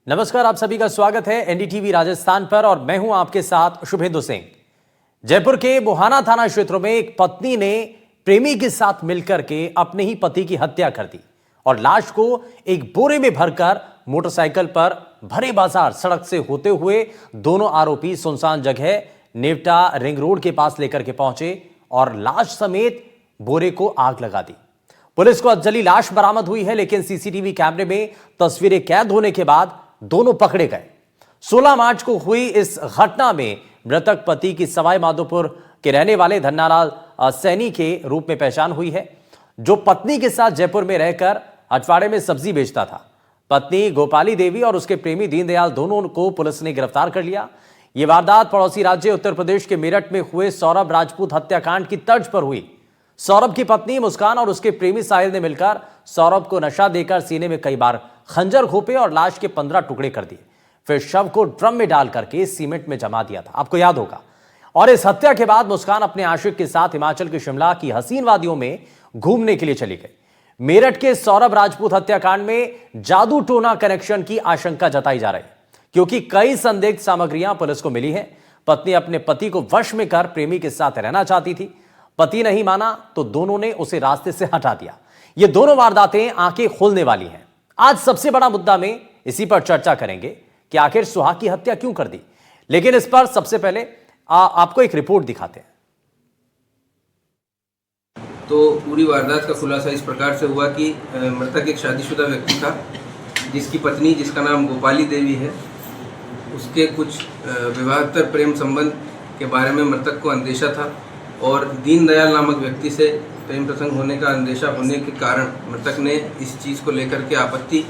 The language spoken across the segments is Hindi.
नमस्कार, आप सभी का स्वागत है एनडीटीवी राजस्थान पर और मैं हूं आपके साथ शुभेंदु सिंह। जयपुर के मुहाना थाना क्षेत्र में एक पत्नी ने प्रेमी के साथ मिलकर के अपने ही पति की हत्या कर दी और लाश को एक बोरे में भरकर मोटरसाइकिल पर भरे बाजार सड़क से होते हुए दोनों आरोपी सुनसान जगह नेवटा रिंग रोड के पास लेकर के पहुंचे और लाश समेत बोरे को आग लगा दी। पुलिस को जली लाश बरामद हुई है, लेकिन सीसीटीवी कैमरे में तस्वीरें कैद होने के बाद दोनों पकड़े गए। 16 मार्च को हुई इस घटना में मृतक पति की सवाई माधोपुर के रहने वाले धन्नालाल सैनी के रूप में पहचान हुई है, जो पत्नी के साथ जयपुर में रहकर अठवाड़े में सब्जी बेचता था। पत्नी गोपाली देवी और उसके प्रेमी दीनदयाल दोनों को पुलिस ने गिरफ्तार कर लिया। यह वारदात पड़ोसी राज्य उत्तर प्रदेश के मेरठ में हुए सौरभ राजपूत हत्याकांड की तर्ज पर हुई। सौरभ की पत्नी मुस्कान और उसके प्रेमी साहिल ने मिलकर सौरभ को नशा देकर सीने में कई बार खंजर घोंपे और लाश के 15 टुकड़े कर दिए, फिर शव को ड्रम में डाल करके सीमेंट में जमा दिया था, आपको याद होगा। और इस हत्या के बाद मुस्कान अपने आशिक के साथ हिमाचल के शिमला की हसीन वादियों में घूमने के लिए चली गई। मेरठ के सौरभ राजपूत हत्याकांड में जादू टोना कनेक्शन की आशंका जताई जा रही है, क्योंकि कई संदिग्ध सामग्रियां पुलिस को मिली है। पत्नी अपने पति को वश में कर प्रेमी के साथ रहना चाहती थी। पति नहीं माना तो दोनों ने उसे रास्ते से हटा दिया। ये दोनों वारदातें आंखें खोलने वाली हैं। आज सबसे बड़ा मुद्दा में इसी पर चर्चा करेंगे कि आखिर सुहाग की हत्या क्यों कर दी, लेकिन इस पर सबसे पहले आपको एक रिपोर्ट दिखाते हैं। तो पूरी वारदात का खुलासा इस प्रकार से हुआ कि मृतक एक शादीशुदा व्यक्ति था, जिसकी पत्नी, जिसका नाम गोपाली देवी है, उसके कुछ विवाहेतर प्रेम संबंध के बारे में मृतक को अंदेशा था और दीनदयाल नामक व्यक्ति से प्रेम प्रसंग होने का अंदेशा होने के कारण मृतक ने इस चीज़ को लेकर के आपत्ति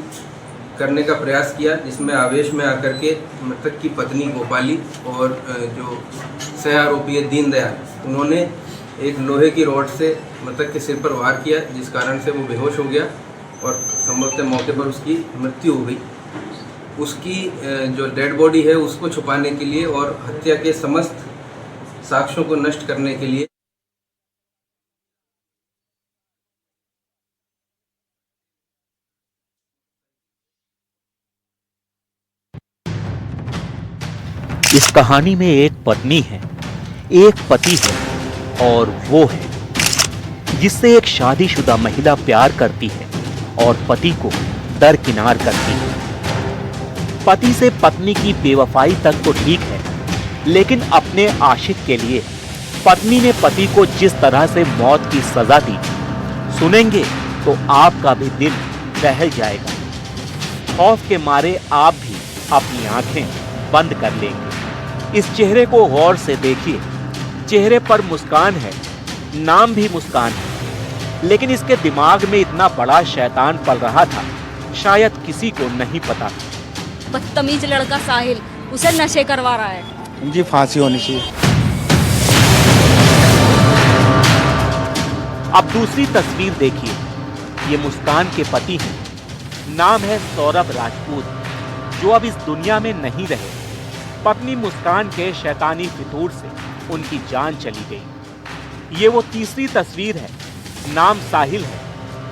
करने का प्रयास किया, जिसमें आवेश में आकर के मृतक की पत्नी गोपाली और जो सह आरोपी है दीनदयाल, उन्होंने एक लोहे की रॉड से मृतक के सिर पर वार किया, जिस कारण से वो बेहोश हो गया और संभवतः मौके पर उसकी मृत्यु हो गई। उसकी जो डेड बॉडी है उसको छुपाने के लिए और हत्या के समस्त साक्ष्यों को नष्ट करने के लिए इस कहानी में एक पत्नी है, एक पति है और वो है जिससे एक शादीशुदा महिला प्यार करती है और पति को दरकिनार करती है। पति से पत्नी की बेवफाई तक तो ठीक है, लेकिन अपने आशिक के लिए पत्नी ने पति को जिस तरह से मौत की सजा दी, सुनेंगे तो आपका भी दिल दहल जाएगा। खौफ के मारे आप भी अपनी आंखें बंद कर लेंगे। इस चेहरे को गौर से देखिए। चेहरे पर मुस्कान है, नाम भी मुस्कान है, लेकिन इसके दिमाग में इतना बड़ा शैतान पल रहा था, शायद किसी को नहीं पता। बदतमीज लड़का साहिल उसे नशे करवा रहा है। जी फांसी होनी चाहिए। अब दूसरी तस्वीर देखिए। ये मुस्कान के पति हैं, नाम है सौरभ राजपूत, जो अब इस दुनिया में नहीं रहे। पत्नी मुस्कान के शैतानी फितूर से उनकी जान चली गई। ये वो तीसरी तस्वीर है, नाम साहिल है,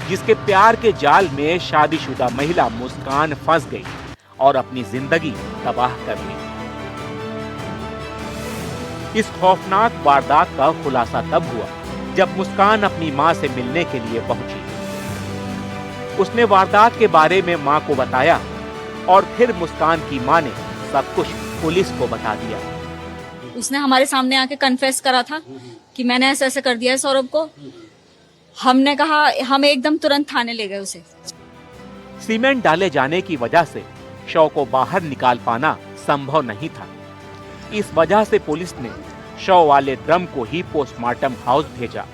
जिसके प्यार के जाल में शादीशुदा महिला मुस्कान फंस गई और अपनी जिंदगी तबाह कर ली। इस खौफनाक वारदात का खुलासा तब हुआ जब मुस्कान अपनी मां से मिलने के लिए पहुंची। उसने वारदात के बारे में मां को बताया और फिर मुस्कान की मां ने सब कुछ पुलिस को बता दिया। उसने हमारे सामने आके कन्फेस करा था कि मैंने ऐसे ऐसे कर दिया है सौरभ को। हमने कहा, हम एकदम तुरंत थाने ले गए उसे। सीमेंट डाले जाने की वजह से शव को बाहर निकाल पाना संभव नहीं था। इस वजह से पुलिस ने शव वाले ड्रम को ही पोस्टमार्टम हाउस भेजा।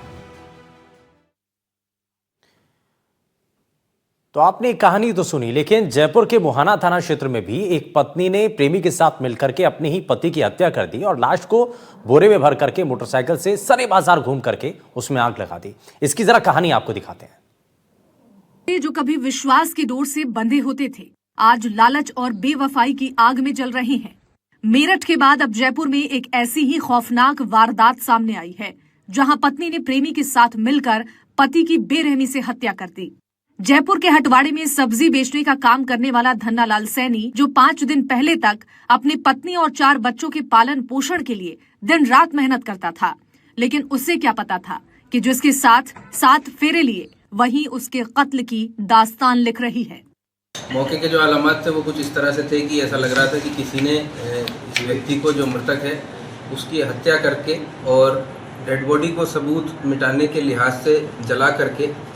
तो आपने कहानी तो सुनी, लेकिन जयपुर के मुहाना थाना क्षेत्र में भी एक पत्नी ने प्रेमी के साथ मिलकर के अपने ही पति की हत्या कर दी और लाश को बोरे में भर करके मोटरसाइकिल से सरे बाजार घूम करके उसमें आग लगा दी। इसकी जरा कहानी आपको दिखाते हैं। जो कभी विश्वास की डोर से बंधे होते थे, आज लालच और बेवफाई की आग में जल रहे हैं। मेरठ के बाद अब जयपुर में एक ऐसी ही खौफनाक वारदात सामने आई है, जहां पत्नी ने प्रेमी के साथ मिलकर पति की बेरहमी से हत्या कर दी। जयपुर के हटवाड़े में सब्जी बेचने का काम करने वाला धन्नालाल सैनी, जो 5 दिन पहले तक अपनी पत्नी और 4 बच्चों के पालन पोषण के लिए दिन रात मेहनत करता था, लेकिन उसे क्या पता था कि जिसके साथ 7 फेरे लिए वही उसके कत्ल की दास्तान लिख रही है। मौके के जो अलामत थे वो कुछ इस तरह से थे कि ऐसा लग रहा था कि किसी ने इस व्यक्ति को, जो मृतक है, उसकी हत्या करके और डेड बॉडी को सबूत मिटाने के लिहाज से जला करके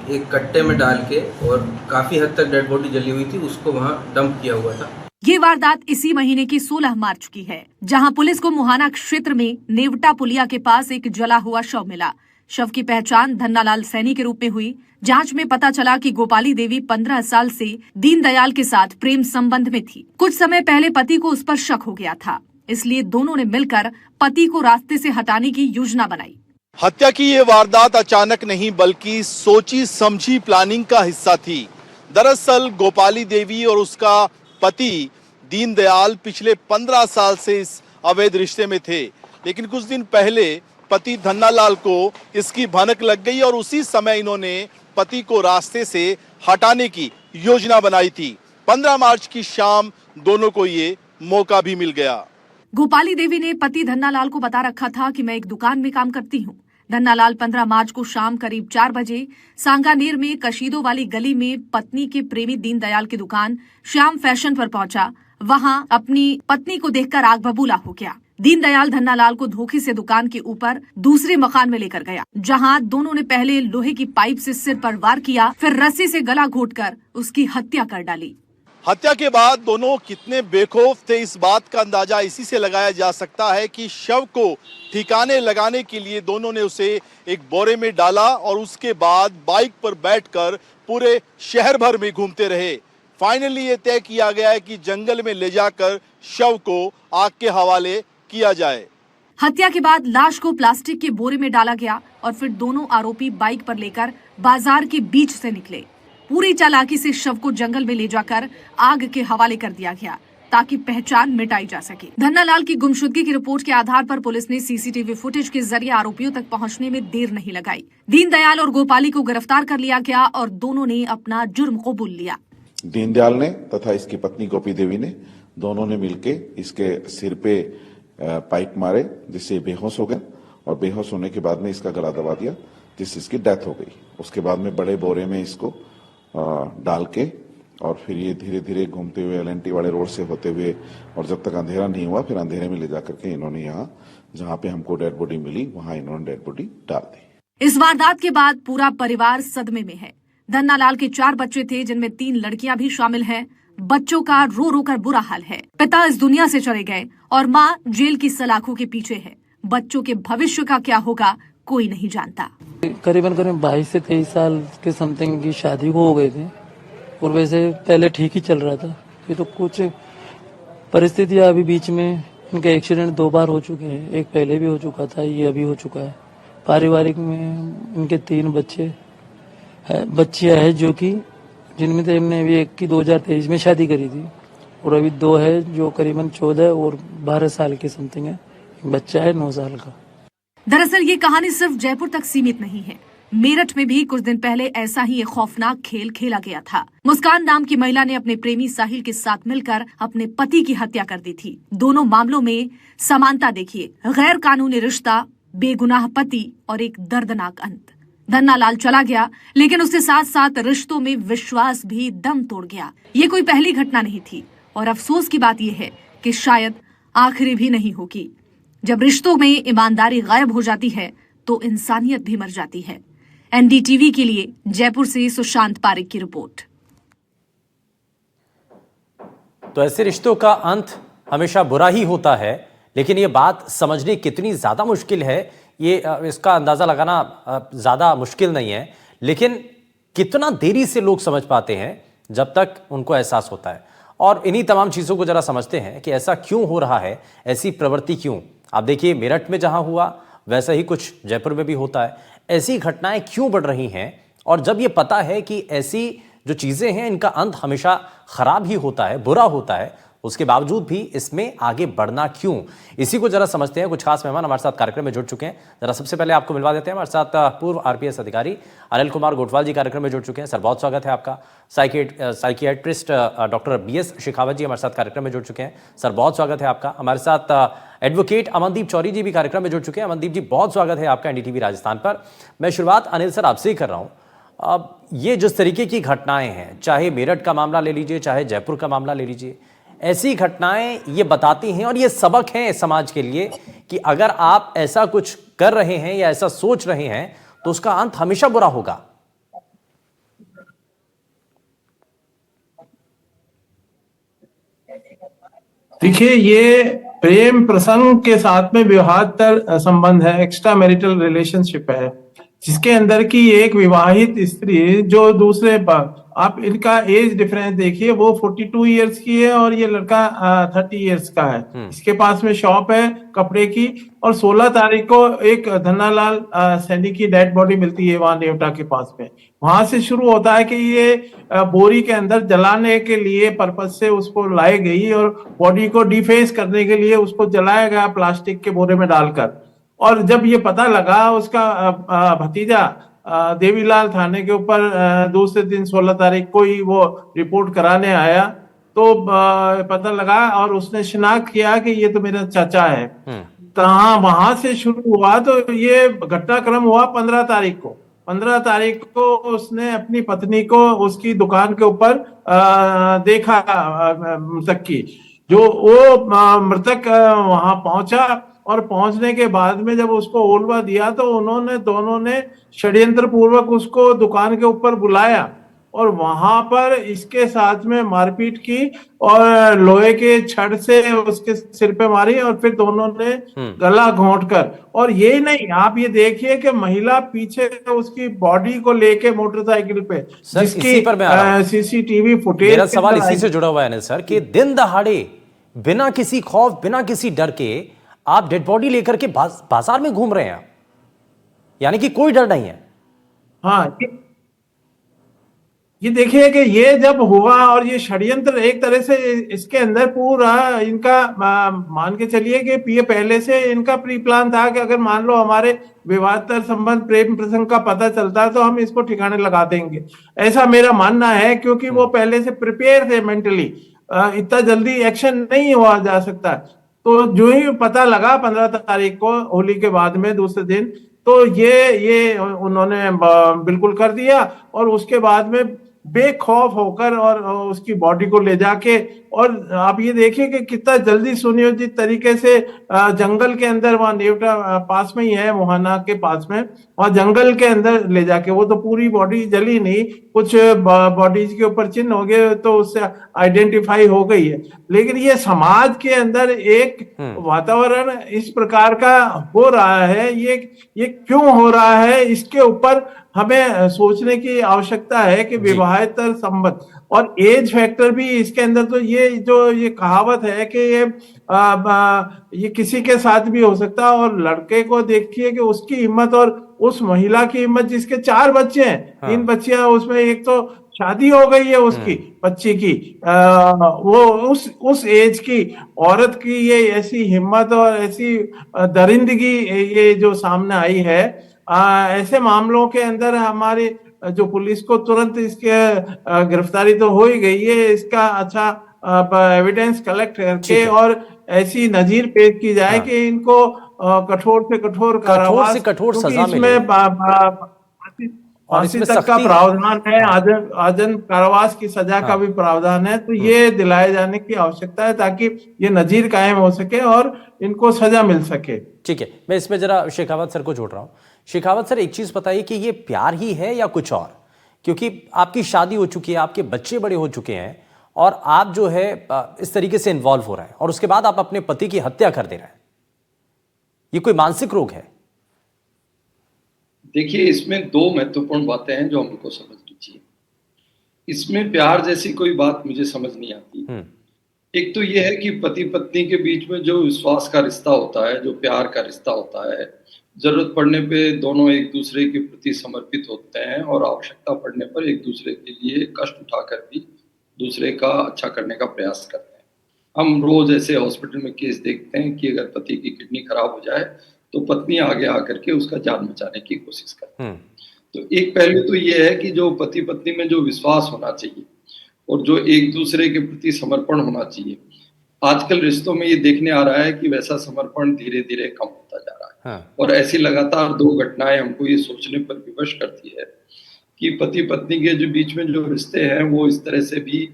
एक कट्टे में डाल के, और काफ़ी हद तक डेड बॉडी जली हुई थी, उसको वहाँ डंप किया हुआ था। ये वारदात इसी महीने की 16 मार्च की है, जहां पुलिस को मुहाना क्षेत्र में नेवटा पुलिया के पास एक जला हुआ शव मिला। शव की पहचान धन्नालाल सैनी के रूप में हुई। जांच में पता चला कि गोपाली देवी 15 साल से दीनदयाल के साथ प्रेम संबंध में थी। कुछ समय पहले पति को उस पर शक हो गया था, इसलिए दोनों ने मिलकर पति को रास्ते से हटाने की योजना बनाई। हत्या की ये वारदात अचानक नहीं बल्कि सोची समझी प्लानिंग का हिस्सा थी। दरअसल गोपाली देवी और उसका पति दीनदयाल पिछले 15 साल से इस अवैध रिश्ते में थे, लेकिन कुछ दिन पहले पति धन्नालाल को इसकी भनक लग गई और उसी समय इन्होंने पति को रास्ते से हटाने की योजना बनाई थी। 15 मार्च की शाम दोनों को ये मौका भी मिल गया। गोपाली देवी ने पति धन्नालाल को बता रखा था कि मैं एक दुकान में काम करती हूँ। धन्नालाल 15 मार्च को शाम करीब 4 बजे सांगानेर में कशीदों वाली गली में पत्नी के प्रेमी दीनदयाल की दुकान श्याम फैशन पर पहुंचा। वहां अपनी पत्नी को देखकर आग बबूला हो गया। दीनदयाल धन्नालाल को धोखे से दुकान के ऊपर दूसरे मकान में लेकर गया, जहां दोनों ने पहले लोहे की पाइप से सिर पर वार किया, फिर रस्सी से गला घोंटकर उसकी हत्या कर डाली। हत्या के बाद दोनों कितने बेखौफ थे, इस बात का अंदाजा इसी से लगाया जा सकता है कि शव को ठिकाने लगाने के लिए दोनों ने उसे एक बोरे में डाला और उसके बाद बाइक पर बैठकर पूरे शहर भर में घूमते रहे। फाइनली ये तय किया गया है कि जंगल में ले जाकर शव को आग के हवाले किया जाए। हत्या के बाद लाश को प्लास्टिक के बोरे में डाला गया और फिर दोनों आरोपी बाइक पर लेकर बाजार के बीच से निकले। पूरी चालाकी से शव को जंगल में ले जाकर आग के हवाले कर दिया गया ताकि पहचान मिटाई जा सके। धन्नालाल की गुमशुदगी की रिपोर्ट के आधार पर पुलिस ने सीसीटीवी फुटेज के जरिए आरोपियों तक पहुंचने में देर नहीं लगाई। दीनदयाल और गोपाली को गिरफ्तार कर लिया गया और दोनों ने अपना जुर्म कबूल लिया। दीनदयाल ने तथा इसकी पत्नी गोपी देवी ने, दोनों ने मिलके इसके सिर पे पाइप मारे, जिससे बेहोश हो गया और बेहोश होने के बाद में इसका गला दबा दिया, जिससे इसकी डेथ हो गई। उसके बाद में बड़े बोरे में इसको डाल के और फिर ये धीरे धीरे घूमते हुए LNT वाले रोड से होते हुए, और जब तक अंधेरा नहीं हुआ फिर अंधेरे में ले जाकर के इन्होंने यहाँ जहाँ पे हमको डेड बॉडी मिली वहाँ इन्होंने डेड बॉडी डाल दी। इस वारदात के बाद पूरा परिवार सदमे में है। धन्नालाल के 4 बच्चे थे, जिनमें 3 लड़कियां भी शामिल हैं। बच्चों का रो रो कर बुरा हाल है। पिता इस दुनिया से चले गए और माँ जेल की सलाखों के पीछे है। बच्चों के भविष्य का क्या होगा कोई नहीं जानता। करीबन 22 से 23 साल के समथिंग की शादी हो गए थे और वैसे पहले ठीक ही चल रहा था। ये तो कुछ परिस्थितियां अभी बीच में, इनके एक्सीडेंट 2 बार हो चुके हैं, एक पहले भी हो चुका था, ये अभी हो चुका है। पारिवारिक में इनके 3 बच्चियां हैं जो कि जिनमें से हमने अभी एक की 2023 में शादी करी थी और अभी 2 है जो करीबन 14 और 12 साल के समथिंग है। एक बच्चा है 9 साल का। दरअसल ये कहानी सिर्फ जयपुर तक सीमित नहीं है। मेरठ में भी कुछ दिन पहले ऐसा ही एक खौफनाक खेल खेला गया था। मुस्कान नाम की महिला ने अपने प्रेमी साहिल के साथ मिलकर अपने पति की हत्या कर दी थी। दोनों मामलों में समानता देखिए, गैर कानूनी रिश्ता, बेगुनाह पति और एक दर्दनाक अंत। धन्नालाल चला गया, लेकिन उसके साथ साथ रिश्तों में विश्वास भी दम तोड़ गया। ये कोई पहली घटना नहीं थी और अफसोस की बात यह है कि शायद आखिरी भी नहीं होगी। जब रिश्तों में ईमानदारी गायब हो जाती है तो इंसानियत भी मर जाती है। NDTV के लिए जयपुर से सुशांत पारिक की रिपोर्ट। तो ऐसे रिश्तों का अंत हमेशा बुरा ही होता है, लेकिन ये बात समझनी कितनी ज्यादा मुश्किल है, ये इसका अंदाजा लगाना ज्यादा मुश्किल नहीं है, लेकिन कितना देरी से लोग समझ पाते हैं जब तक उनको एहसास होता है। और इन्हीं तमाम चीजों को जरा समझते हैं कि ऐसा क्यों हो रहा है, ऐसी प्रवृत्ति क्यों। आप देखिए, मेरठ में जहां हुआ वैसा ही कुछ जयपुर में भी होता है। ऐसी घटनाएं क्यों बढ़ रही हैं? और जब ये पता है कि ऐसी जो चीजें हैं इनका अंत हमेशा खराब ही होता है, बुरा होता है, उसके बावजूद भी इसमें आगे बढ़ना क्यों, इसी को जरा समझते हैं। कुछ खास मेहमान हमारे साथ कार्यक्रम में जुड़ चुके हैं। जरा सबसे पहले आपको मिलवा देते हैं। हमारे साथ पूर्व आरपीएस अधिकारी अनिल कुमार गोटवाल जी कार्यक्रम में जुड़ चुके हैं। सर, बहुत स्वागत है आपका। साइकियाट्रिस्ट डॉक्टर बीएस शेखावत जी हमारे साथ कार्यक्रम में जुड़ चुके हैं। सर, बहुत स्वागत है आपका। हमारे साथ एडवोकेट अमनदीप चौरी जी भी कार्यक्रम में जुड़ चुके हैं। अमनदीप जी, बहुत स्वागत है आपका एनडीटीवी राजस्थान पर। मैं शुरुआत अनिल सर आपसे ही कर रहा हूं। अब ये जिस तरीके की घटनाएं हैं, चाहे मेरठ का मामला ले लीजिए, चाहे जयपुर का मामला ले लीजिए, ऐसी घटनाएं ये बताती हैं और ये सबक हैं समाज के लिए कि अगर आप ऐसा कुछ कर रहे हैं या ऐसा सोच रहे हैं तो उसका अंत हमेशा बुरा होगा। देखिए, ये प्रेम प्रसंग के साथ में विवाहेतर संबंध है, एक्स्ट्रा मैरिटल रिलेशनशिप है, जिसके अंदर की एक विवाहित स्त्री जो दूसरे पर, आप इनका एज डिफरेंस देखिए, वो 42 इयर्स की है और ये लड़का 30 इयर्स का है। इसके पास में शॉप है कपड़े की, और 16 तारीख को एक धन्नालाल सैनी की डेड बॉडी मिलती है वहां नेवटा के पास में। वहां से शुरू होता है कि ये बोरी के अंदर जलाने के लिए पर्पज से उसको लाई गई और बॉडी को डिफेस करने के लिए उसको जलाया गया प्लास्टिक के बोरे में डालकर। और जब ये पता लगा, उसका भतीजा देवीलाल थाने के ऊपर दूसरे दिन 16 तारीख को ही वो रिपोर्ट कराने आया, तो पता लगा और उसने शिनाख्त किया कि ये तो मेरा चाचा है। कहाँ वहां से शुरू हुआ, तो ये घटनाक्रम हुआ 15 तारीख को। 15 तारीख को उसने अपनी पत्नी को उसकी दुकान के ऊपर देखा, मृतक की, जो वो मृतक वहां पहुंचा, और पहुंचने के बाद में जब उसको ओलवा दिया तो दोनों ने षड्यंत्र पूर्वक उसको दुकान के ऊपर बुलाया और वहां पर इसके साथ में मारपीट की और लोहे के छड़ से उसके सिर पे मारी, और फिर दोनों ने गला घोंटकर। और ये नहीं, आप ये देखिए कि महिला पीछे उसकी बॉडी को लेके मोटरसाइकिल पे, जिसकी सीसीटीवी फुटेज, मेरा सवाल इसी से जुड़ा हुआ है अनिल सर कि दिन दहाड़े बिना किसी खौफ, बिना किसी डर के आप डेड बॉडी लेकर के बाजार में घूम रहे हैं, यानी कि कोई डर नहीं है। हाँ, ये देखिए कि ये जब हुआ और ये षड्यंत्र एक तरह से इसके अंदर पूरा इनका मान के चलिए कि ये पहले से इनका प्री प्लान था कि अगर मान लो हमारे विवाहेतर संबंध प्रेम प्रसंग का पता चलता है तो हम इसको ठिकाने लगा देंगे, ऐसा मेरा मानना है। क्योंकि वो पहले से प्रिपेयर थे मेंटली, इतना जल्दी एक्शन नहीं हुआ जा सकता। तो जो ही पता लगा 15 तारीख को होली के बाद में दूसरे दिन, तो ये उन्होंने बिल्कुल कर दिया। और उसके बाद में बेखौफ होकर और उसकी बॉडी को ले जाके, और आप ये देखिए कि कितना जल्दी सुनियोजित तरीके से जंगल के अंदर, वहां नेवटा पास में ही है, मोहाना के पास में, वहां जंगल के अंदर ले जाके, वो तो पूरी बॉडी जली नहीं, कुछ बॉडीज के ऊपर चिन्ह हो गए तो उससे आइडेंटिफाई हो गई है। लेकिन ये समाज के अंदर एक वातावरण इस प्रकार का हो रहा है, ये क्यों हो रहा है, इसके ऊपर हमें सोचने की आवश्यकता है कि विवाहेतर संबंध और एज फैक्टर भी इसके अंदर, तो ये कहावत है कि ये किसी के साथ भी हो सकता है। और लड़के को देखिए कि उसकी हिम्मत, और उस महिला की हिम्मत जिसके 4 बच्चे हैं, 3 बच्चियां, उसमें एक तो शादी हो गई है उसकी बच्ची की, वो उस एज की औरत की ये ऐसी हिम्मत और ऐसी दरिंदगी ये जो सामने आई है। ऐसे मामलों के अंदर हमारी जो पुलिस को तुरंत इसके गिरफ्तारी तो हो ही गई है, इसका अच्छा एविडेंस कलेक्ट करके और ऐसी नजीर पेश की जाए कि इनको कठोर से कठोर कारावास, से कठोर सजा इसमें फांसी तक का प्रावधान है, आजन कारावास की सजा का भी प्रावधान है। तो ये दिलाए जाने की आवश्यकता है ताकि ये नजीर कायम हो सके और इनको सजा मिल सके। ठीक है, मैं इसमें जरा शेखावत सर को जोड़ रहा हूं। शेखावत सर, एक चीज बताइए कि ये प्यार ही है या कुछ और? क्योंकि आपकी शादी हो चुकी है, आपके बच्चे बड़े हो चुके हैं, और आप जो है इस तरीके से इन्वॉल्व हो रहे हैं, और उसके बाद आप अपने पति की हत्या कर दे रहे हैं। ये कोई मानसिक रोग है? देखिए, इसमें 2 महत्वपूर्ण बातें हैं जो हमको समझनी चाहिए। इसमें प्यार जैसी कोई बात मुझे समझ नहीं आती। एक तो ये है कि पति पत्नी के बीच में जो विश्वास का रिश्ता होता है, जो प्यार का रिश्ता होता है, जरूरत पड़ने पे दोनों एक दूसरे के प्रति समर्पित होते हैं और आवश्यकता पड़ने पर एक दूसरे के लिए कष्ट उठाकर भी दूसरे का अच्छा करने का प्रयास करते हैं। हम रोज ऐसे हॉस्पिटल में केस देखते हैं कि अगर पति की किडनी खराब हो जाए तो पत्नी आगे आकर के उसका जान बचाने की कोशिश करती है। तो एक पहलू तो ये है कि जो पति पत्नी में जो विश्वास होना चाहिए और जो एक दूसरे के प्रति समर्पण होना चाहिए, आजकल रिश्तों में ये देखने आ रहा है कि वैसा समर्पण धीरे धीरे कम होता जा रहा है। और ऐसी लगातार 2 घटनाएं हमको ये सोचने पर विवश करती है कि पति पत्नी के जो बीच में जो रिश्ते हैं वो इस तरह से भी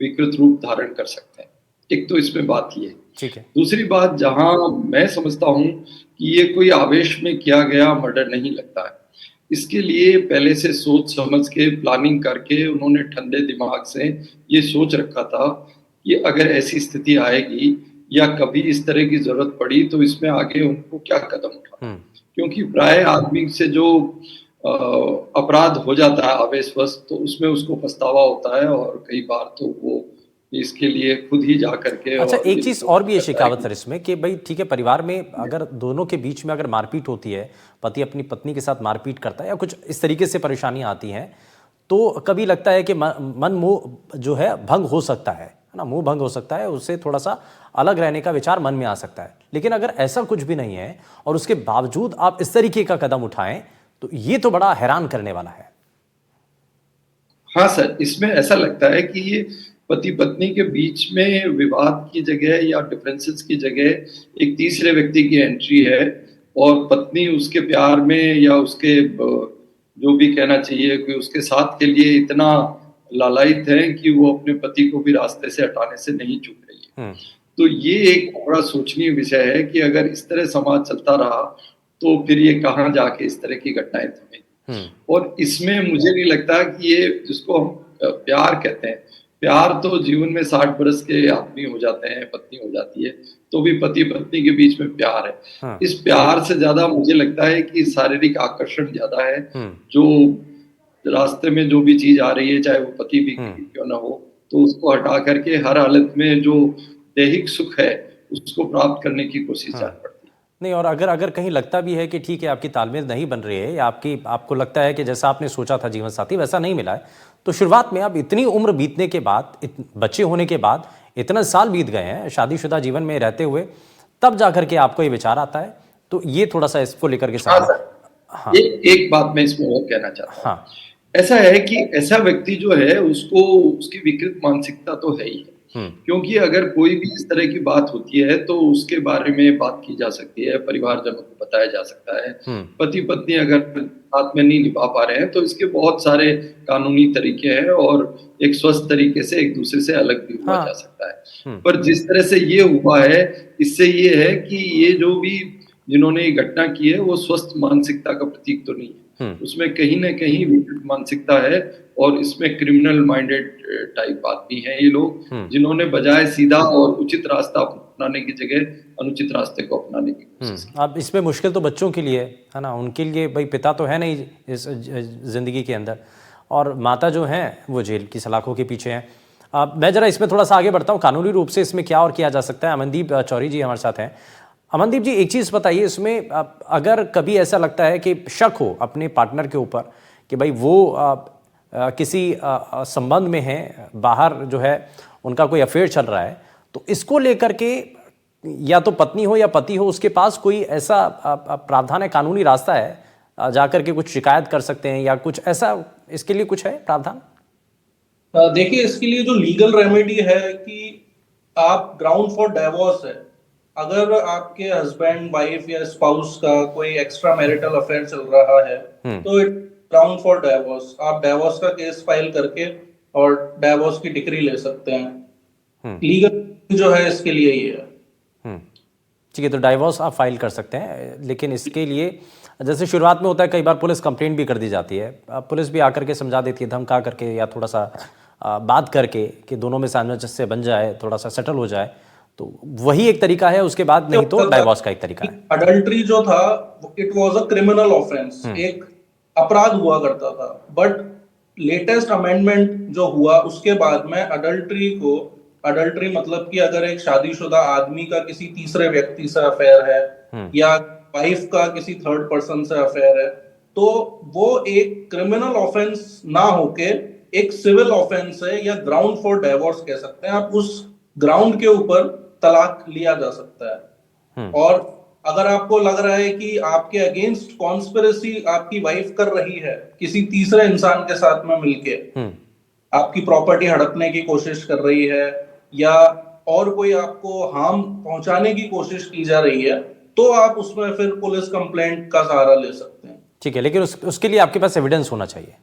विकृत रूप धारण कर सकते हैं। एक तो इसमें बात ये है। ठीक है। दूसरी बात, जहां मैं समझता हूं कि ये कोई आवेश में किया गया मर्डर नहीं लगता है, इसके लिए पहले से सोच समझ के प्लानिंग करके उन्होंने ठंडे दिमाग से ये सोच रखा था कि अगर ऐसी स्थिति आएगी या कभी इस तरह की जरूरत पड़ी तो इसमें आगे उनको क्या कदम उठाना। क्योंकि प्राय आदमी से जो अपराध हो जाता है आवेशवश, तो उसमें उसको पछतावा होता है और कई बार तो वो इसके लिए खुद ही जा करके। अच्छा, एक चीज और भी है शिकावत सर इसमें कि भाई ठीक है, परिवार में अगर दोनों के बीच में अगर मारपीट होती है, पति अपनी पत्नी के साथ मारपीट करता है या कुछ इस तरीके से परेशानियां आती हैं, तो कभी लगता है कि मन मोह जो है भंग हो सकता है ना, मुंह भंग हो सकता है, उससे थोड़ा सा अलग रहने का विचार मन में आ सकता है। लेकिन अगर ऐसा कुछ भी नहीं है और उसके बावजूद आप इस तरीके का कदम उठाएं तो ये तो बड़ा हैरान करने वाला है। हाँ सर, इसमें ऐसा लगता है कि ये पति पत्नी के बीच में विवाद की जगह या डिफरेंसेस की जगह एक तीसरे व्यक्ति की एंट्री है और पत्नी उसके प्यार में या उसके जो भी कहना चाहिए कि उसके साथ के लिए इतना लालायित है कि वो अपने पति को भी रास्ते से हटाने से नहीं चूक रही है। तो ये एक बड़ा सोचनीय विषय है कि अगर इस तरह समाज चलता रहा तो फिर ये कहाँ जाके इस तरह की घटनाएं थमेंगी। और इसमें मुझे नहीं लगता कि ये जिसको हम प्यार कहते हैं, प्यार तो जीवन में 60 बरस के आदमी हो जाते हैं, पत्नी हो जाती है, तो भी पति पत्नी के बीच में प्यार है। इस प्यार से ज्यादा मुझे लगता है कि शारीरिक आकर्षण ज्यादा है। जो रास्ते में जो भी चीज आ रही है, चाहे वो पति भी क्यों ना हो, तो उसको हटा करके हर हालत में जो दैहिक सुख है उसको प्राप्त करने की कोशिश जान पड़ती है। नहीं, और अगर कहीं लगता भी है कि ठीक है आपकी तालमेल नहीं बन रही है या आपको लगता है कि जैसा आपने सोचा था जीवन साथी वैसा नहीं मिला है, तो शुरुआत में अब इतनी उम्र बीतने के बाद, बच्चे होने के बाद, इतने साल बीत गए हैं शादीशुदा जीवन में रहते हुए, तब जाकर के आपको ये विचार आता है, तो ये थोड़ा सा इसको लेकर के हाँ, एक बात मैं इसमें और कहना चाहता हूँ। ऐसा है कि ऐसा व्यक्ति जो है उसको उसकी विकृत मानसिकता तो है ही, क्योंकि अगर कोई भी इस तरह की बात होती है तो उसके बारे में बात की जा सकती है, परिवारजनों को बताया जा सकता है। पति पत्नी अगर साथ में नहीं निभा पा रहे हैं तो इसके बहुत सारे कानूनी तरीके हैं और एक स्वस्थ तरीके से एक दूसरे से अलग भी हुआ जा सकता है। पर जिस तरह से ये हुआ है, इससे ये है कि ये जो भी जिन्होंने ये घटना की है वो स्वस्थ मानसिकता का प्रतीक तो नहीं है, उसमें कहीं ना कहीं विकृत मानसिकता है और इसमें क्रिमिनल माइंडेड टाइप आदमी हैं ये लोग, जिन्होंने बजाय सीधा और उचित रास्ता अपनाने की जगह अनुचित रास्ते को अपनाने की कोशिश की। अब इसमें मुश्किल तो बच्चों के लिए है ना, उनके लिए भाई पिता तो है नहीं इस जिंदगी के अंदर और माता जो है वो जेल की सलाखों के पीछे हैं। मैं जरा इसमें थोड़ा सा आगे बढ़ता हूँ, कानूनी रूप से इसमें क्या और किया जा सकता है। अमनदीप चौरी जी हमारे साथ हैं। अमनदीप जी, एक चीज़ बताइए, इसमें अगर कभी ऐसा लगता है कि शक हो अपने पार्टनर के ऊपर कि भाई वो किसी संबंध में है, बाहर जो है उनका कोई अफेयर चल रहा है, तो इसको लेकर के या तो पत्नी हो या पति हो, उसके पास कोई ऐसा प्रावधान है, कानूनी रास्ता है जाकर के कुछ शिकायत कर सकते हैं या कुछ ऐसा, इसके लिए कुछ है प्रावधान? देखिए, इसके लिए जो लीगल रेमेडी है कि आप ग्राउंड फॉर डाइवोर्स है, अगर आपके हस्बैंड वाइफ या स्पाउस का कोई एक्स्ट्रा मैरिटल अफेयर चल रहा है तो इट ग्राउंड फॉर डाइवोर्स, आप डाइवोर्स का केस फाइल करके और डाइवोर्स की डिक्री ले सकते हैं। लीगल जो है इसके लिए ये है। ठीक है, तो डाइवोर्स आप फाइल कर सकते हैं, लेकिन इसके लिए जैसे शुरुआत में होता है, कई बार पुलिस कंप्लेंट भी कर दी जाती है, पुलिस भी आकर के समझा देती है, धमका करके या थोड़ा सा बात करके कि दोनों में सामंजस्य बन जाए, थोड़ा सा सेटल हो जाए, तो वही एक तरीका है। उसके बाद नहीं तो डाइवोर्स का एक तरीका है। अडल्ट्री जो था it was a criminal offence, एक अपराध हुआ करता था, बट लेटेस्ट अमेंडमेंट जो हुआ उसके बाद में अडल्ट्री मतलब कि अगर एक शादीशुदा आदमी का किसी तीसरे व्यक्ति से अफेयर है या वाइफ का किसी थर्ड पर्सन से अफेयर है, तो वो एक क्रिमिनल ऑफेंस ना होके एक सिविल ऑफेंस है या ग्राउंड फॉर डाइवोर्स कह सकते हैं। आप उस ग्राउंड के ऊपर तलाक लिया जा सकता है। और अगर आपको लग रहा है कि आपके अगेंस्ट कॉन्स्पिरेसी आपकी वाइफ कर रही है किसी तीसरे इंसान के साथ में मिलके, आपकी प्रॉपर्टी हड़पने की कोशिश कर रही है या और कोई आपको हार्म पहुंचाने की कोशिश की जा रही है, तो आप उसमें फिर पुलिस कंप्लेंट का सहारा ले सकते हैं। ठीक है, लेकिन उसके लिए आपके पास एविडेंस होना चाहिए।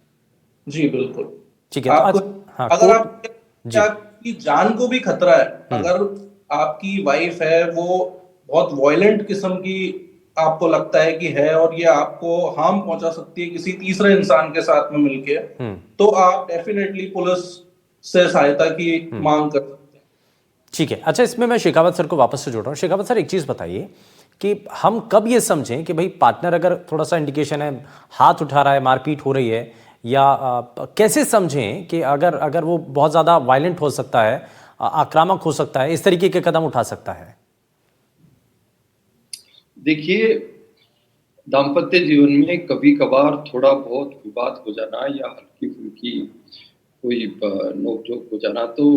जी बिल्कुल। ठीक है, तो हाँ, अगर आपकी जान को भी खतरा है, अगर आपकी वाइफ है वो बहुत वायलेंट किस्म की आपको लगता है कि है और ये आपको हार्म पहुंचा सकती है किसी तीसरे इंसान के साथ में मिलके, तो आप डेफिनेटली पुलिस से सहायता की मांग कर सकते हैं। ठीक है, अच्छा, इसमें मैं शेखावत सर को वापस से जोड़ रहा हूँ। शेखावत सर, एक चीज बताइए कि हम कब ये समझें कि भाई पार्टनर अगर थोड़ा सा इंडिकेशन है, हाथ उठा रहा है, मारपीट हो रही है, या कैसे समझें कि अगर वो बहुत ज्यादा वायलेंट हो सकता है, आक्रामक हो सकता है, इस तरीके के कदम उठा सकता है? देखिए, दाम्पत्य जीवन में कभी कभार थोड़ा बहुत विवाद हो जाना या हल्की फुल्की कोई नोकझोंक हो जाना तो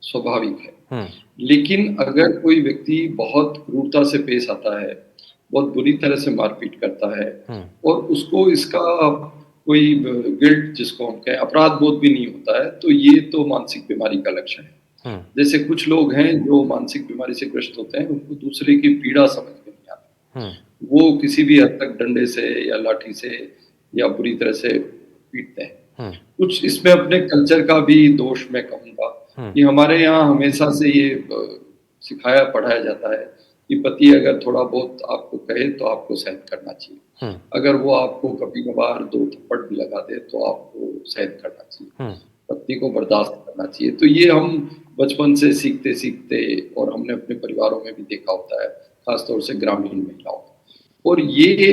स्वाभाविक है। लेकिन अगर कोई व्यक्ति बहुत क्रूरता से पेश आता है, बहुत बुरी तरह से मारपीट करता है और उसको इसका कोई गिल्ट, जिसको हम कहें अपराध बोध भी नहीं होता है, तो ये तो मानसिक बीमारी का लक्षण है। जैसे कुछ लोग हैं जो मानसिक बीमारी से ग्रस्त होते हैं, उनको दूसरे की पीड़ा समझ में नहीं आती, वो किसी भी हद तक डंडे से या लाठी से या बुरी तरह से पीटते हैं। कुछ इसमें अपने कल्चर का भी दोष मैं कहूंगा कि हमारे यहाँ हमेशा से ये सिखाया पढ़ाया जाता है कि पति अगर थोड़ा बहुत आपको कहे तो आपको सहन करना चाहिए, अगर वो आपको कभी कभार 2 थप्पड़ भी लगा दे तो आपको सहन करना चाहिए, पत्नी को बर्दाश्त करना चाहिए। तो ये हम बचपन से सीखते सीखते, और हमने अपने परिवारों में भी देखा होता है, खासतौर से ग्रामीण महिलाओं, और ये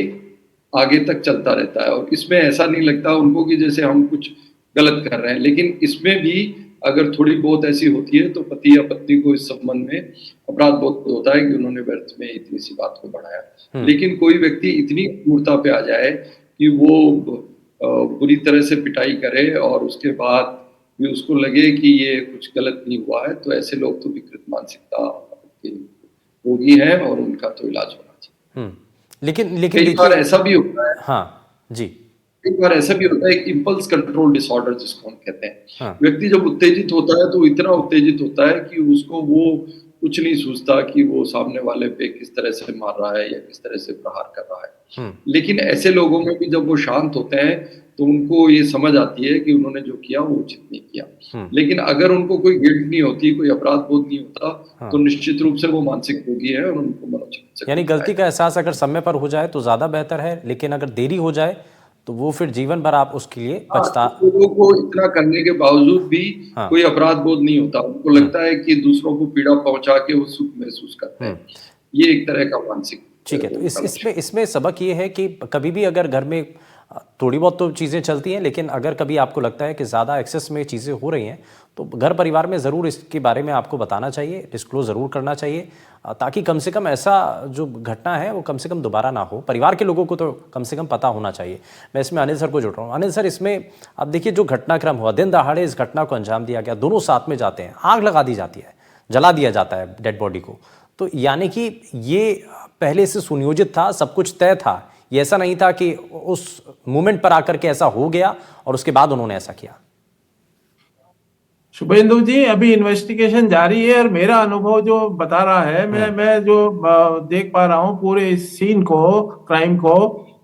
आगे तक चलता रहता है। और इसमें ऐसा नहीं लगता उनको कि जैसे हम कुछ गलत कर रहे हैं, लेकिन इसमें भी अगर थोड़ी बहुत ऐसी होती है तो पति या पत्नी को इस संबंध में अपराध बोध होता है कि उन्होंने व्यर्थ में इतनी सी बात को बढ़ाया। लेकिन कोई व्यक्ति इतनी क्रूरता पे आ जाए कि वो बुरी तरह से पिटाई करे और उसके बाद भी उसको लगे कि ये कुछ गलत नहीं हुआ है, तो ऐसे लोग तो विकृत मानसिकता के रोगी हैं और उनका तो इलाज होना चाहिए। लेकिन कई बार ऐसा भी होता है, हाँ जी, एक बार ऐसा भी होता है, एक इम्पल्स कंट्रोल डिसऑर्डर जिसको हम कहते हैं। व्यक्ति जब उत्तेजित होता है तो इतना उत्तेजित होता है कि उसको वो कुछ नहीं सोचता कि वो सामने वाले पे किस तरह से मार रहा है या किस तरह से प्रहार कर रहा है। लेकिन ऐसे लोगों में भी जब वो शांत होते हैं तो उनको ये समझ आती है कि उन्होंने जो किया वो उचित नहीं किया। लेकिन अगर उनको कोई गिल्ट नहीं होती, कोई अपराध बोध नहीं होता, तो निश्चित रूप से वो मानसिक रोगी है और उनको मनोचिकित्सक, यानी गलती का एहसास अगर समय पर हो जाए तो ज्यादा बेहतर है, लेकिन अगर देरी हो जाए तो वो फिर जीवन भर आप उसके लिए पछता। लोगों को इतना करने के बावजूद भी कोई अपराध बोध नहीं होता, उनको लगता है कि दूसरों को पीड़ा पहुंचा के वो सुख महसूस करते हैं। ये एक तरह का मानसिक। ठीक है, तो इसमें सबक ये है कि कभी भी अगर घर में थोड़ी बहुत तो चीज़ें चलती हैं, लेकिन अगर कभी आपको लगता है कि ज़्यादा एक्सेस में चीज़ें हो रही हैं तो घर परिवार में ज़रूर इसके बारे में आपको बताना चाहिए, डिस्क्लोज ज़रूर करना चाहिए, ताकि कम से कम ऐसा जो घटना है वो कम से कम दोबारा ना हो। परिवार के लोगों को तो कम से कम पता होना चाहिए। मैं इसमें अनिल सर को जोड़ रहा हूँ। अनिल सर, इसमें आप देखिए जो घटनाक्रम हुआ, दिन दहाड़े इस घटना को अंजाम दिया गया, दोनों साथ में जाते हैं, आग लगा दी जाती है, जला दिया जाता है डेड बॉडी को, तो यानी कि ये पहले से सुनियोजित था, सब कुछ तय था। ये ऐसा नहीं था कि उस मोमेंट पर आकर के ऐसा हो गया और उसके बाद उन्होंने ऐसा किया। शुभेंदु जी, अभी इन्वेस्टिगेशन जारी है और मेरा अनुभव जो बता रहा है, मैं जो देख पा रहा हूँ पूरे इस सीन को, क्राइम को,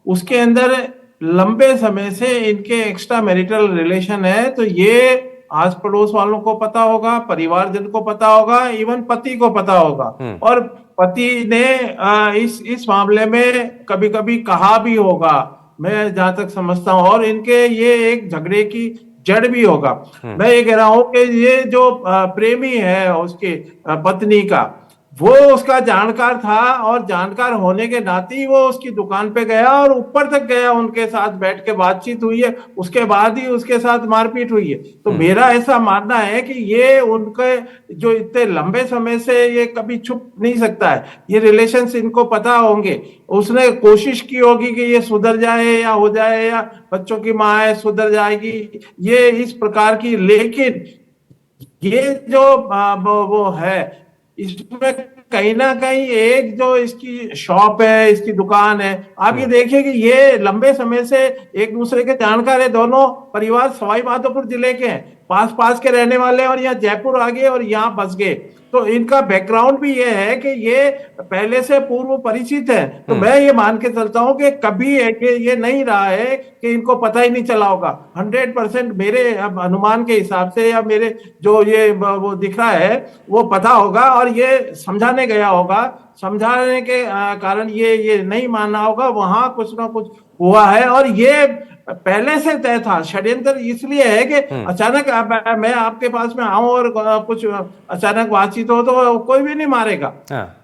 उसके अंदर लंबे समय से इनके एक्स्ट्रा मैरिटल रिलेशन है। तो ये आस पड़ोस वालों को पता होगा, परिवारजन को पता होगा, इवन पति को पता होगा, और पति ने इस मामले में कभी कभी कहा भी होगा, मैं जहां तक समझता हूं, और इनके ये एक झगड़े की जड़ भी होगा। मैं ये कह रहा हूं कि ये जो प्रेमी है उसके पत्नी का, वो उसका जानकार था और जानकार होने के नाते ही वो उसकी दुकान पे गया और ऊपर तक गया, उनके साथ बैठ के बातचीत हुई है, उसके बाद ही उसके साथ मारपीट हुई है। तो मेरा ऐसा मानना है कि ये उनके जो इतने लंबे समय से ये कभी छुप नहीं सकता है, ये रिलेशंस इनको पता होंगे। उसने कोशिश की होगी कि ये सुधर जाए या हो जाए, या बच्चों की माँ है सुधर जाएगी, ये इस प्रकार की, लेकिन ये जो वो है, इसमें कहीं ना कहीं एक जो इसकी शॉप है, इसकी दुकान है, आप ये देखिए कि ये लंबे समय से एक दूसरे के जानकार है। दोनों परिवार सवाई माधोपुर जिले के हैं, पास पास के रहने वाले, और यहाँ जयपुर आ गए और यहाँ बस गए। तो इनका बैकग्राउंड भी ये है कि ये पहले से पूर्व परिचित है। तो मैं ये मान के चलता हूँ कि कभी ये नहीं रहा है कि इनको पता ही नहीं चला होगा। 100% मेरे अनुमान के हिसाब से, या मेरे जो ये वो दिख रहा है, वो पता होगा और ये समझाने गया होगा। समझाने के कारण ये नहीं मानना होगा, वहां कुछ ना कुछ हुआ है। और ये पहले से तय था। षड्यंत्र इसलिए है कि अचानक मैं आपके पास में आऊं और कुछ अचानक बातचीत हो तो कोई भी नहीं मारेगा।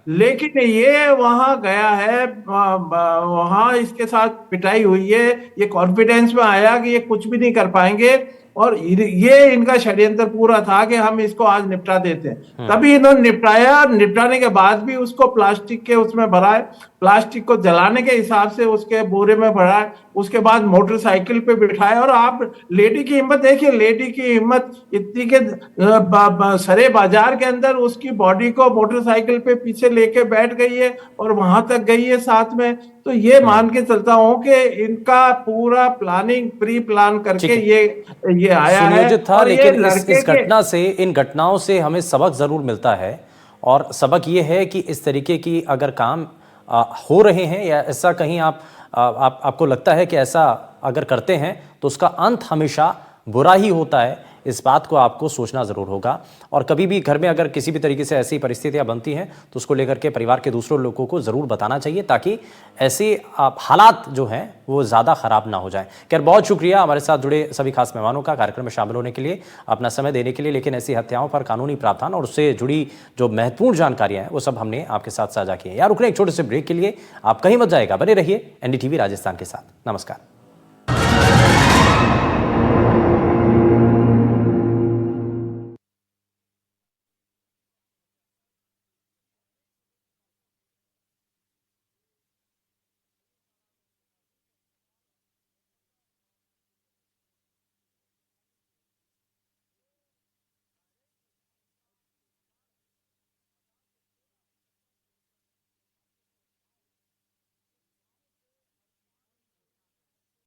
लेकिन ये वहां गया है, वहां इसके साथ पिटाई हुई है, ये कॉन्फिडेंस में आया कि ये कुछ भी नहीं कर पाएंगे, और ये इनका षड्यंत्र पूरा था कि हम इसको आज निपटा देते हैं। तभी इन्होंने निपटाया। निपटाने के बाद भी उसको प्लास्टिक के उसमें भरा है, प्लास्टिक को जलाने के हिसाब से उसके बोरे में भरा है, उसके बाद मोटरसाइकिल पे बिठाया। और आप लेडी की हिम्मत देखिए, लेडी की हिम्मत इतनी के सरे बाजार के अंदर उसकी बॉडी को मोटरसाइकिल पे पीछे लेके बैठ गई है और वहां तक गई है साथ में। तो ये मान के चलता हूं कि इनका पूरा प्लानिंग, प्री प्लान करके ये आया है। था, लेकिन इस घटना से, इन घटनाओं से हमें सबक जरूर मिलता है। और सबक ये है कि इस तरीके की अगर काम हो रहे हैं, या ऐसा कहीं आपको लगता है कि ऐसा अगर करते हैं तो उसका अंत हमेशा बुरा ही होता है, इस बात को आपको सोचना ज़रूर होगा। और कभी भी घर में अगर किसी भी तरीके से ऐसी परिस्थितियां बनती हैं तो उसको लेकर के परिवार के दूसरों लोगों को ज़रूर बताना चाहिए, ताकि ऐसे हालात जो हैं वो ज़्यादा ख़राब ना हो जाएं। खैर, बहुत शुक्रिया हमारे साथ जुड़े सभी खास मेहमानों का, कार्यक्रम में शामिल होने के लिए, अपना समय देने के लिए। लेकिन ऐसी हत्याओं पर कानूनी प्रावधान और उससे जुड़ी जो महत्वपूर्ण जानकारियाँ हैं वो सब हमने आपके साथ साझा की है। यार रुकने एक छोटे से ब्रेक के लिए, आप कहीं मत जाएगा, बने रहिए NDTV राजस्थान के साथ। नमस्कार।